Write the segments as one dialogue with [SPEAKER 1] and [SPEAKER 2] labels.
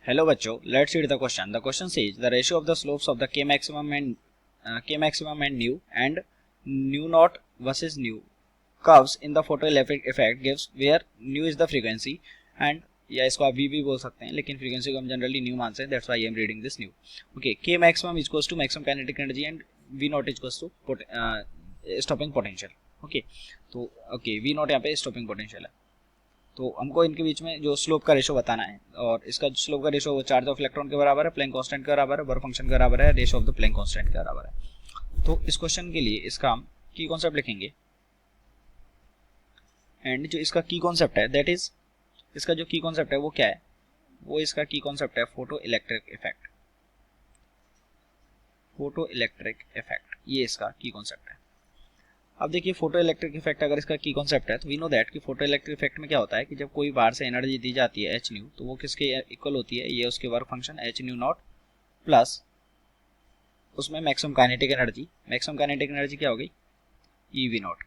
[SPEAKER 1] Hello बच्चों, let's read the question. The question says the ratio of the slopes of the k maximum and nu naught versus nu curves in the photoelectric effect gives where nu is the frequency and या इसको आप v भी बोल सकते हैं, लेकिन frequency को हम जनरली न्यू मानते हैं. That's why I am reading this nu. Okay, k maximum equals to maximum kinetic energy and v naught equals to stopping potential. Okay, तो ओके v नॉट यहाँ पे स्टॉपिंग पोटेंशियल है. तो हमको इनके बीच में जो स्लोप का रेशो बताना है, और इसका जो स्लोप का रेशो वो चार्ज ऑफ इलेक्ट्रॉन के बराबर है, प्लैंक कांस्टेंट के बराबर है, वर्क फंक्शन के बराबर है, ratio of the plank constant के बराबर है. तो इस क्वेश्चन के लिए इसका हम की कॉन्सेप्ट लिखेंगे, एंड जो इसका की कॉन्सेप्ट है दैट इज, इसका जो की कॉन्सेप्ट है वो क्या है, वो इसका की कॉन्सेप्ट है photo electric effect. Photo electric effect ये इसका की कॉन्सेप्ट है. अब देखिए, फोटो इलेक्ट्रिक इफेक्ट अगर इसका की कॉन्सेप्ट है तो वी नो दैट कि फोटो इलेक्ट्रिक इफेक्ट में क्या होता है कि जब कोई बाहर से एनर्जी दी जाती है एच न्यू, तो वो किसके इक्वल होती है, ये उसके work function h nu naught plus उसमें maximum kinetic energy. Maximum kinetic energy क्या हो गई, ई वी नॉट,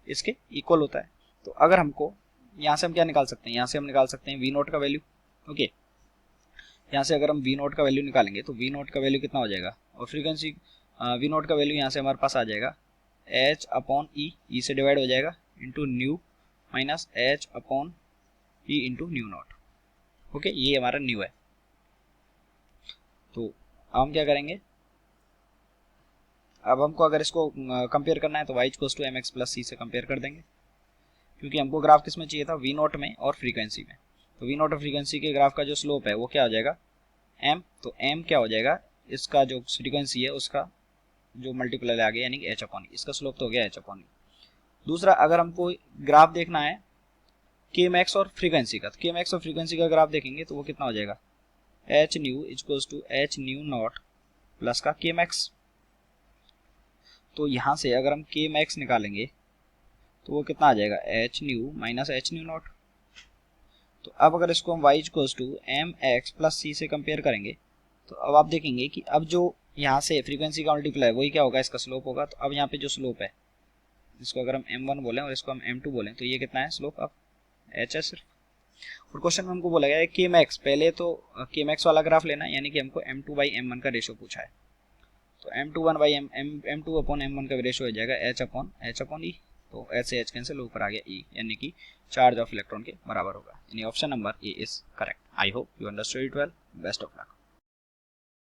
[SPEAKER 1] इसके इक्वल होता है. तो अगर हमको यहाँ से हम क्या निकाल सकते हैं, यहाँ से हम निकाल सकते हैं वी नॉट का वैल्यू. ओके, यहाँ से अगर हम वी नॉट का वैल्यू निकालेंगे तो वी नॉट का वैल्यू कितना हो जाएगा, और फ्रीक्वेंसी वी नॉट का वैल्यू यहाँ से हमारे पास आ जाएगा एच अपॉन ई से डिवाइड हो जाएगा into new minus H upon E into new not. Okay, ये हमारा न्यू है. तो अब हम क्या करेंगे, अब हमको अगर इसको कंपेयर करना है तो Y equals to M X plus C से कंपेयर कर देंगे, क्योंकि हमको ग्राफ किस में चाहिए था, वी नॉट में और फ्रीक्वेंसी में. तो वी नॉट और फ्रीक्वेंसी के ग्राफ का जो स्लोप है वो क्या हो जाएगा, एम. तो एम क्या हो जाएगा, इसका जो फ्रीक्वेंसी है उसका जो मल्टीप्लाई आ गया यानी कि एच अपॉन, इसका स्लोप तो हो गया एच अपॉन. दूसरा, अगर हमको ग्राफ देखना है के मैक्स और फ्रीक्वेंसी का, तो के मैक्स और फ्रीक्वेंसी का ग्राफ देखेंगे तो वो कितना हो जाएगा, H nu equals to H nu naught plus का के मैक्स. तो यहाँ से अगर हम के मैक्स निकालेंगे तो वो कितना आ जाएगा, H nu minus h nu naught. तो अब अगर इसको हम Y equals to M X plus C से कंपेयर करेंगे तो अब आप देखेंगे कि अब जो यहाँ से फ्रीक्वेंसी का मल्टीप्लाई वही क्या होगा, इसका स्लोप होगा. तो अब यहाँ पे जो स्लोप है, इसको अगर हम m1 बोलें और इसको हम m2 बोलें तो ये कितना है स्लोप, अब h है सिर्फ. और क्वेश्चन में हमको बोला गया है के मैक्स, पहले तो के मैक्स वाला ग्राफ लेना है, यानी कि हमको m2 बाई m1 का रेशो पूछा है. तो m21 by m2 upon m1 का रेशो हो जाएगा h अपॉन e. तो h से h कैंसिल, ऊपर आ गया e, यानी कि चार्ज ऑफ इलेक्ट्रॉन के बराबर होगा. यानी option number A is correct. I hope you understood it well. Best of luck.